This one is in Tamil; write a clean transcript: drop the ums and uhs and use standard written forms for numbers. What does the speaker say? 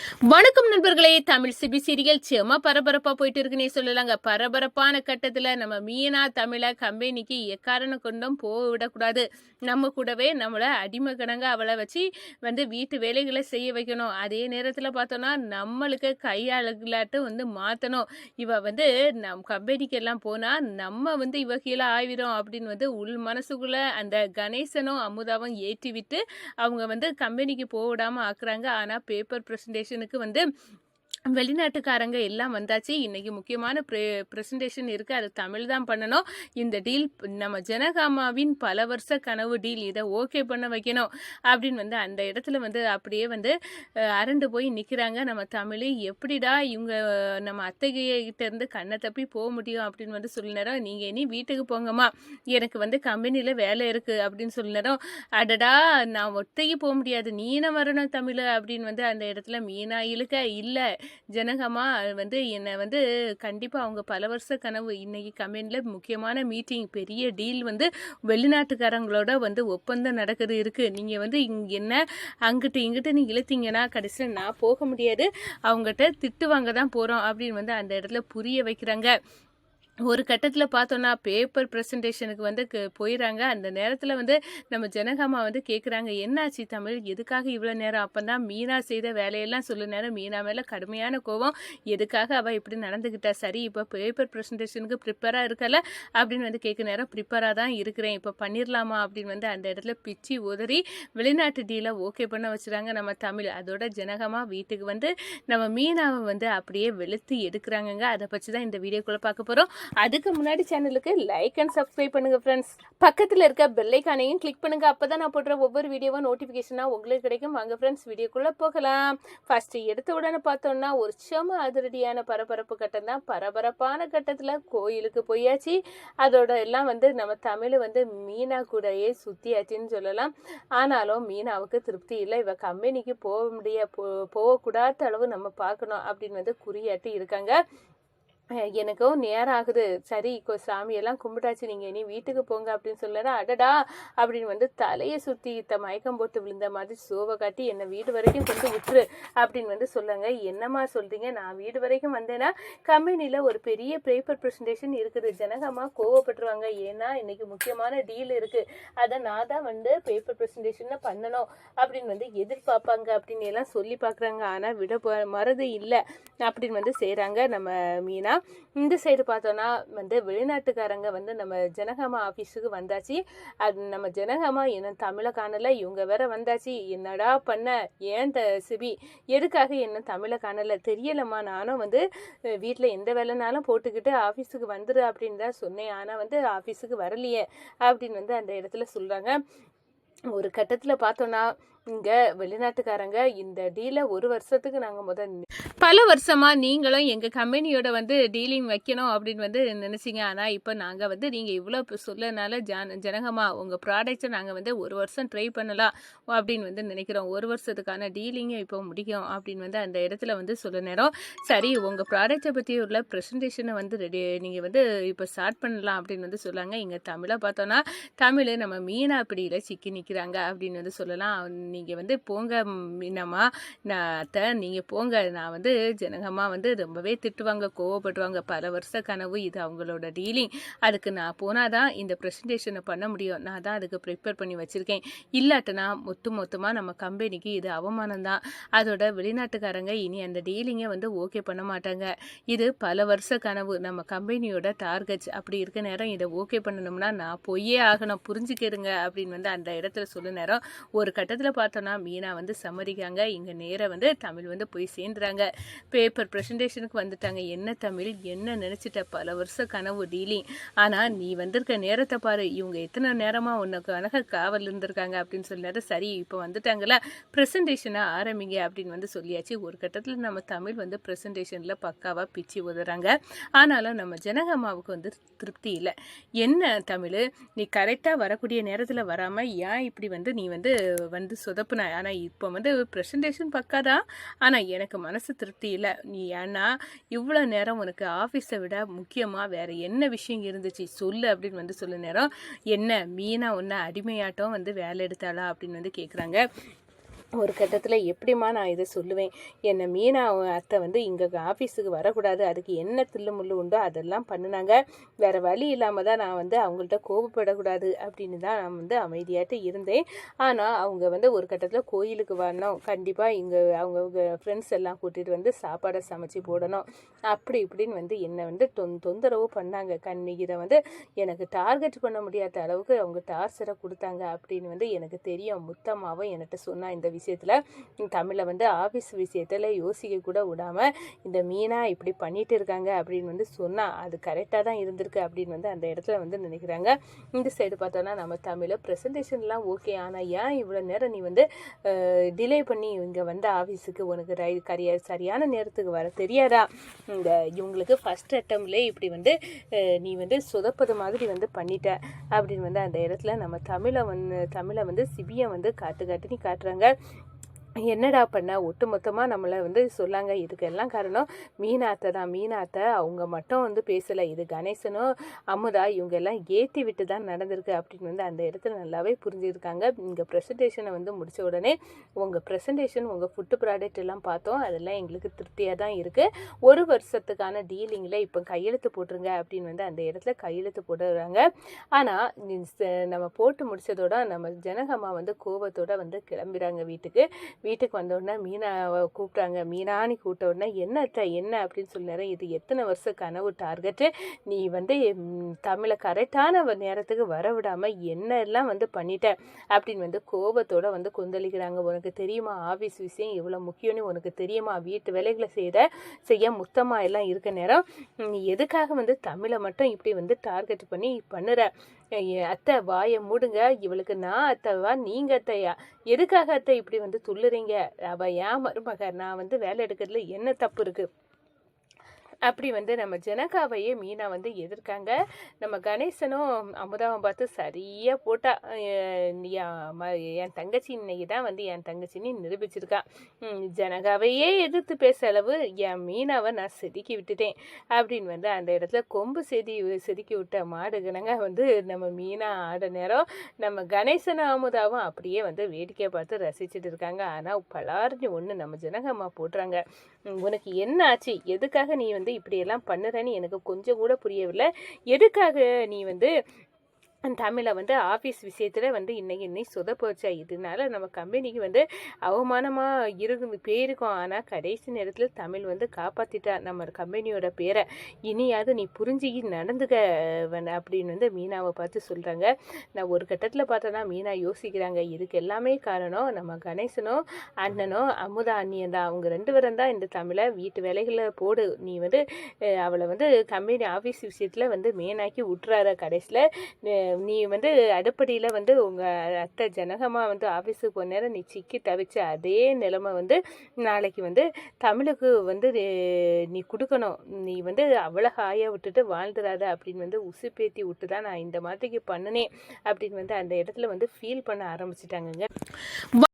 வணக்கம் நண்பர்களே, தமிழ் சிபி சீரியல் செம பரபரப்பா போயிட்டு இருக்குன்னே சொல்லலாங்க. பரபரப்பான கட்டத்துல நம்ம மீனா தமிழ கம்பெனிக்கு எக்காரணம் கொண்டும் போக விடக்கூடாது. நம்ம கூடவே நம்மள அடிமை கணங்க அவளை வச்சு வீட்டு வேலைகளை செய்ய வைக்கணும். அதே நேரத்துல பார்த்தோம்னா நம்மளுக்கு கையாளுகளாட்டு மாத்தணும். இவ நம் கம்பெனிக்கு எல்லாம் போனா நம்ம இவ கீழே ஆயிரும் அப்படின்னு உள் மனசுக்குள்ள அந்த கணேசனும் அமுதாவும் ஏற்றி விட்டு அவங்க கம்பெனிக்கு போக விடாம ஆக்குறாங்க. ஆனா பேப்பர் பிரசன்டேஷனுக்கு வெளிநாட்டுக்காரங்க எல்லாம் வந்தாச்சு. இன்னைக்கு முக்கியமான பிரசன்டேஷன் இருக்கு. அது தமிழ் தான் பண்ணணும். இந்த டீல் நம்ம ஜனகாமாவின் பல வருஷ கனவு டீல். இதை ஓகே பண்ண வைக்கணும் அப்படின்னு அந்த இடத்துல அப்படியே அரண்டு போய் நிற்கிறாங்க நம்ம தமிழ். எப்படிடா இவங்க நம்ம அத்தைகிட்ட இருந்து கண்ணை தப்பி போக முடியும் அப்படின்னு சொல்ல நேரம், நீங்கள் இனி வீட்டுக்கு போங்கம்மா, எனக்கு கம்பெனியில் வேலை இருக்குது அப்படின்னு சொல்ல நேரம், அடடா நான் ஒத்தைக்கு போக முடியாது, நீன வரணும் தமிழ் அப்படின்னு அந்த இடத்துல மீனா இழுக்க, இல்லை ஜனகமா என்னை கண்டிப்பாக அவங்க பல வருஷ கனவு. இன்னைக்கு கம்பெனியில் முக்கியமான மீட்டிங், பெரிய டீல் வெளிநாட்டுக்காரங்களோட ஒப்பந்தம் நடக்குது இருக்குது. நீங்கள் என்ன அங்கிட்டு இங்கிட்டு நீங்கள் இழுத்தீங்கன்னா கடைசியில் நான் போக முடியாது, அவங்ககிட்ட திட்டு வாங்க தான் போகிறோம் அப்படின்னு அந்த இடத்துல புரிய வைக்கிறாங்க. ஒரு கட்டத்தில் பார்த்தோன்னா பேப்பர் ப்ரெசன்டேஷனுக்கு போயிடறாங்க. அந்த நேரத்தில் நம்ம ஜனகாமா கேட்குறாங்க, என்னாச்சு தமிழ், எதுக்காக இவ்வளோ நேரம்? அப்போ தான் மீனா செய்த வேலையெல்லாம் சொல்ல நேரம் மீனா மேலே கடுமையான கோபம். எதுக்காக அவள் இப்படி நடந்துக்கிட்டா? சரி, இப்போ பேப்பர் ப்ரெசன்டேஷனுக்கு ப்ரிப்பராக இருக்கல அப்படின்னு கேட்க நேரம், ப்ரிப்பராக தான் இருக்கிறேன், இப்போ பண்ணிடலாமா அப்படின்னு அந்த இடத்துல பிச்சு உதறி வெளிநாட்டு டீலை ஓகே பண்ண வச்சுறாங்க நம்ம தமிழ். அதோட ஜனகமா வீட்டுக்கு நம்ம மீனாவை அப்படியே வெளுத்து எடுக்கிறாங்கங்க. அதை பற்றி தான் இந்த வீடியோக்குள்ளே பார்க்க போகிறோம். அதுக்கு முன்னாடி சேனலுக்கு லைக் அண்ட் சப்ஸ்கிரைப் பண்ணுங்க ஃப்ரெண்ட்ஸ். பக்கத்தில் இருக்க பெல் ஐகானையும் கிளிக் பண்ணுங்க. அப்பதான் நான் போடுற ஒவ்வொரு வீடியோவும் நோட்டிஃபிகேஷனாக உங்களுக்கு கிடைக்கும். வாங்க ஃப்ரெண்ட்ஸ், வீடியோக்குள்ளே போகலாம். ஃபர்ஸ்ட் எடுத்த உடனே பார்த்தோம்னா ஒரு செம அதிரடியான பரபரப்பு கட்டம் தான். பரபரப்பான கட்டத்தில் கோயிலுக்கு போயாச்சு. அதோட எல்லாம் நம்ம தமிழ் மீனா கூடயே சுற்றியாச்சின்னு சொல்லலாம். ஆனாலும் மீனாவுக்கு திருப்தி இல்லை. இவ கம்பெனிக்கு போகக்கூடாத அளவு நம்ம பார்க்கணும் அப்படின்னு குறியாட்டி இருக்காங்க. எனக்கும் நேரம் ஆகுது, சரி சாமியெல்லாம் கும்பிட்டாச்சு, நீங்கள் இனி வீட்டுக்கு போங்க அப்படின்னு சொல்லனா, அடடா அப்படின்னு தலையை சுற்றி மயக்கம் போட்டு விழுந்த மாதிரி சோவை காட்டி என்னை வீடு வரைக்கும் கொண்டு விட்டுரு அப்படின்னு சொல்லுங்க. என்னம்மா சொல்கிறீங்க? நான் வீடு வரைக்கும் வந்தேன்னா கம்பெனியில் ஒரு பெரிய பேப்பர் ப்ரெசன்டேஷன் இருக்குது, ஜனகம்மா கோவப்பட்டுருவாங்க, ஏன்னா இன்னைக்கு முக்கியமான டீல் இருக்குது, அதை நான் தான் பேப்பர் ப்ரெசன்டேஷனை பண்ணணும் அப்படின்னு எதிர்பார்ப்பாங்க அப்படின்னு எல்லாம் சொல்லி பார்க்குறாங்க. ஆனால் விட மறதி இல்லை அப்படின்னு செய்கிறாங்க நம்ம மீனா. இந்த சைடு பார்த்தோன்னா வெளிநாட்டுக்காரங்க நம்ம ஜனகாமா ஆஃபீஸுக்கு வந்தாச்சு. அது நம்ம ஜனகாமா என்ன தமிழை காணலை, இவங்க வேற வந்தாச்சு, என்னடா பண்ண, ஏன் சிபி எதுக்காக என்ன தமிழை காணலை தெரியலம்மா, நானும் வீட்டில் எந்த வேலைனாலும் போட்டுக்கிட்டு ஆஃபீஸுக்கு வந்துடு அப்படின்னு தான் சொன்னேன், ஆனால் ஆஃபீஸுக்கு வரலையே அப்படின்னு அந்த இடத்துல சொல்கிறாங்க. ஒரு கட்டத்தில் பார்த்தோன்னா இங்கே வெளிநாட்டுக்காரங்க இந்த டீலை ஒரு வருஷத்துக்கு நாங்கள் பல வருஷமாக நீங்களும் எங்கள் கம்பெனியோட டீலிங் வைக்கணும் அப்படின்னு நினச்சிங்க. ஆனால் இப்போ நாங்கள் நீங்கள் இவ்வளோ சொல்லனால ஜனகமா உங்கள் ப்ராடக்ட்ஸை நாங்கள் ஒரு வருஷம் ட்ரை பண்ணலாம் அப்படின்னு நினைக்கிறோம். ஒரு வருஷத்துக்கான டீலிங்கை இப்போ முடிக்கும் அப்படின்னு அந்த இடத்துல சொல்ல நேரம், சரி உங்கள் ப்ராடக்டை பற்றி உள்ள ப்ரெசன்டேஷனை ரெடி நீங்கள் இப்போ ஸ்டார்ட் பண்ணலாம் அப்படின்னு சொல்லாங்க. இங்கே தமிழை பார்த்தோன்னா தமிழ் நம்ம மீனா பிடியில் சிக்கி நிற்கிறாங்க அப்படின்னு சொல்லலாம். நீங்கள் போங்க மீனாம்மா, நான் அத்தை நீங்கள் போங்க, நான் ஜனகம்மா ரொம்பவே திட்டுவாங்க, கோவப்படுவாங்க, பல வருஷ கனவு இது அவங்களோட டீலிங், அதுக்கு நான் போனால் தான் இந்த ப்ரெசன்டேஷனை பண்ண முடியும், நான் தான் அதுக்கு ப்ரிப்பேர் பண்ணி வச்சுருக்கேன், இல்லாட்டனா மொத்தமாக நம்ம கம்பெனிக்கு இது அவமானம் தான், அதோட வெளிநாட்டுக்காரங்க இனி அந்த டீலிங்கை ஓகே பண்ண மாட்டாங்க, இது பல வருஷ கனவு, நம்ம கம்பெனியோட டார்கெட்ஸ், அப்படி இருக்க நேரம் இதை ஓகே பண்ணணும்னா நான் போயே ஆகணும், புரிஞ்சுக்கிடுங்க அப்படின்னு அந்த இடத்துல சொல்ல நேரம், ஒரு கட்டத்தில் பார்த்தோன்னா மீனா சம்மதிக்காங்க. இங்கே நேரம் தமிழ் போய் சேர்ந்துறாங்க. பேப்பர் ப்ரெசன்டேஷனுக்கு வந்துட்டாங்க. என்ன தமிழ், என்ன நினச்சிட்ட, பல வருஷ கனவு டீலிங், ஆனால் நீ வந்திருக்க நேரத்தை பாரு, இவங்க எத்தனை நேரமாக உனக்கு அழகாக காவல் இருந்திருக்காங்க அப்படின்னு சொல்லிட்டு, சரி இப்போ வந்துட்டாங்களா ப்ரெசன்டேஷனை ஆரம்பிங்க அப்படின்னு சொல்லியாச்சு. ஒரு கட்டத்தில் நம்ம தமிழ் ப்ரெசன்டேஷனில் பக்காவாக பிச்சு உதறாங்க. ஆனாலும் நம்ம ஜனகம்மாவுக்கு திருப்தி இல்லை. என்ன தமிழ், நீ கரெக்டாக வரக்கூடிய நேரத்தில் வராமல் ஏன் இப்படி நீ சொதப்புன, ஆனால் இப்போ ப்ரெசன்டேஷன் பக்கா தான், ஆனால் எனக்கு மனசு திருப்தி இல்லை, நீ ஏன்னா இவ்வளோ நேரம் உனக்கு ஆஃபீஸை விட முக்கியமாக வேறு என்ன விஷயம் இருந்துச்சு சொல்லு அப்படின்னு சொல்ல நேரம், என்ன மீனா ஒன்று அடிமையாட்டம் வேலை எடுத்தாளா அப்படின்னு கேட்குறாங்க. ஒரு கட்டத்தில் எப்படிம்மா நான் இதை சொல்லுவேன், என்னை மீனா அத்தை வந்து இங்கே ஆஃபீஸுக்கு வரக்கூடாது, அதுக்கு என்ன தில்லு முள்ளு உண்டோ அதெல்லாம் பண்ணினாங்க, வேறு வழி இல்லாமல் தான் நான் வந்து அவங்கள்ட்ட கோபப்படக்கூடாது அப்படின்னு தான் நான் வந்து அமைதியாட்டு இருந்தேன். ஆனால் அவங்க வந்து ஒரு கட்டத்தில் கோயிலுக்கு வரணும், கண்டிப்பாக இங்கே அவங்க ஃப்ரெண்ட்ஸ் எல்லாம் கூட்டிகிட்டு வந்து சாப்பாடை சமைச்சு போடணும் அப்படி இப்படின்னு வந்து என்னை வந்து தொந்தரவு பண்ணாங்க. இதை வந்து எனக்கு டார்கெட் பண்ண முடியாத அளவுக்கு அவங்க டார்ச்சரை கொடுத்தாங்க அப்படின்னு வந்து எனக்கு தெரியும். முத்தம்மாவும் என்கிட்ட சொன்னா இந்த விஷயத்தில் தமிழில் வந்து ஆஃபீஸ் விஷயத்தில் யோசிக்க கூட விடாமல் இந்த மீனா இப்படி பண்ணிட்டு இருக்காங்க அப்படின்னு வந்து சொன்னால் அது கரெக்டாக தான் இருந்திருக்கு அப்படின்னு வந்து அந்த இடத்துல வந்து நினைக்கிறாங்க. இந்த சைடு பார்த்தோன்னா நம்ம தமிழில் ப்ரெசன்டேஷன்லாம் ஓகே, ஆனால் ஏன் இவ்வளோ நேரம் நீ வந்து டிலே பண்ணி இங்கே வந்த ஆஃபீஸுக்கு உனக்கு சரியான நேரத்துக்கு வர தெரியாதா? இந்த இவங்களுக்கு ஃபஸ்ட் அட்டம்லே இப்படி வந்து நீ வந்து சொதப்பது மாதிரி வந்து பண்ணிட்ட அப்படின்னு வந்து அந்த இடத்துல நம்ம தமிழை வந்து சிபியை வந்து காட்டுன்னு காட்டுறாங்க. என்னடா பண்ண ஒட்டு மொத்தமாக நம்மளை வந்து சொல்லாங்க. இதுக்கெல்லாம் காரணம் மீனாத்தை தான். மீனாத்தை அவங்க மட்டும் வந்து பேசலை, இது கணேசனும் அமுதா இவங்க எல்லாம் ஏற்றி விட்டு தான் நடந்திருக்கு அப்படின்னு வந்து அந்த இடத்துல நல்லாவே புரிஞ்சுருக்காங்க. இங்கே ப்ரெசன்டேஷனை வந்து முடித்த உடனே உங்கள் ப்ரெசன்டேஷன் உங்கள் ஃபுட்டு ப்ராடக்ட் எல்லாம் பார்த்தோம், அதெல்லாம் எங்களுக்கு திருப்தியாக தான் இருக்குது, 1 வருஷத்துக்கான டீலிங்கில் இப்போ கையெழுத்து போட்டுருங்க அப்படின்னு வந்து அந்த இடத்துல கையெழுத்து போடுறாங்க. ஆனால் நம்ம போட்டு முடித்ததோட நம்ம ஜனகம்மா வந்து கோபத்தோடு வந்து கிளம்புறாங்க வீட்டுக்கு வந்தோடனே மீனாவை கூப்பிட்டாங்க. மீனான்னு கூப்பிட்ட உடனே என்ன அப்படின்னு சொன்னார். இது எத்தனை வருஷம் கனவு டார்கெட்டு, நீ வந்து தமிழை கரெக்டான நேரத்துக்கு வர விடாமல் என்னெல்லாம் வந்து பண்ணிட்ட அப்படின்னு வந்து கோபத்தோடு வந்து கொந்தளிக்கிறாங்க. உனக்கு தெரியுமா ஆஃபீஸ் விஷயம் எவ்வளோ முக்கியம்னு உனக்கு தெரியுமா? வீட்டு வேலைகளை செய்ய முத்தமாக எல்லாம் இருக்க நேரம் நீ எதுக்காக வந்து தமிழை மட்டும் இப்படி வந்து டார்கெட் பண்ணி பண்ணுற? அத்தை வாயை மூடுங்க, இவளுக்கு நான் அத்தைவா நீங்க அத்தையா? எதுக்காக அத்தை இப்படி வந்து துள்ளுறீங்க? அவ ஏன் மருமக, நான் வந்து வேலை எடுக்கிறதுல என்ன தப்பு இருக்கு அப்படி வந்து நம்ம ஜனகாவையே மீனா வந்து எதிர்க்காங்க. நம்ம கணேசனும் அமுதாவை பார்த்து சரியாக போட்டா, என் தங்கச்சி இன்னைக்கு தான் வந்து என் தங்கச்சின்னு நிரூபிச்சிருக்கான். ஜனகாவையே எதிர்த்து பேச அளவு என் மீனாவை நான் செதுக்கி விட்டுட்டேன் அப்படின்னு வந்து அந்த இடத்துல கொம்பு செதுக்கி விட்ட மாடுகணங்க வந்து நம்ம மீனா ஆட நேரம் நம்ம கணேசனும் அமுதாவும் அப்படியே வந்து வேடிக்கை பார்த்து ரசிச்சுட்டு இருக்காங்க. ஆனால் பலார்னு ஒன்று நம்ம ஜனகம்மா போட்டுறாங்க. உனக்கு என்ன ஆச்சு? எதுக்காக நீ வந்து இப்படியெல்லாம் பண்ணுறேன்னு எனக்கு கொஞ்சம் கூட புரியவில்லை. எதுக்காக நீ வந்து தமிழை வந்து ஆஃபீஸ் விஷயத்தில் வந்து இன்னைக்கு சொதப்போச்சா? இதனால நம்ம கம்பெனிக்கு வந்து அவமானமாக போயிருக்கோம். ஆனால் கடைசி நேரத்தில் தமிழ் வந்து காப்பாற்றிட்டா நம்ம கம்பெனியோட பேரை. இனியாவது நீ புரிஞ்சுக்கி நடந்துக்க அப்படின்னு வந்து மீனாவை பார்த்து சொல்கிறாங்க. நான் ஒரு கட்டத்தில் பார்த்தோன்னா மீனா யோசிக்கிறாங்க, இதுக்கு எல்லாமே காரணம் நம்ம கணேசனும் அண்ணனும் அமுதா அண்ணியன் தான். அவங்க 2 பேரும் தான் இந்த தமிழை வீட்டு வேலைகளை போடு, நீ வந்து அவளை வந்து கம்பெனி ஆஃபீஸ் விஷயத்தில் வந்து மெயினாக்கி விட்டுறார. கடைசியில் நீ வந்து அடுப்படியில் வந்து உங்கள் அத்தை ஜனகம்மா வந்து ஆஃபீஸுக்கு போன நேரம் நீ சிக்கி தவிச்ச அதே நிலைமை வந்து நாளைக்கு வந்து தமிழுக்கு வந்து நீ கொடுக்கணும். நீ வந்து அவ்வளோ ஹாயாக விட்டுட்டு வாழ்ந்துடாத அப்படின்னு வந்து உசுப்பேத்தி விட்டு தான் நான் இந்த மாதிரிக்கு பண்ணினேன் அப்படின்னு வந்து அந்த இடத்துல வந்து ஃபீல் பண்ண ஆரம்பிச்சிட்டாங்கங்க.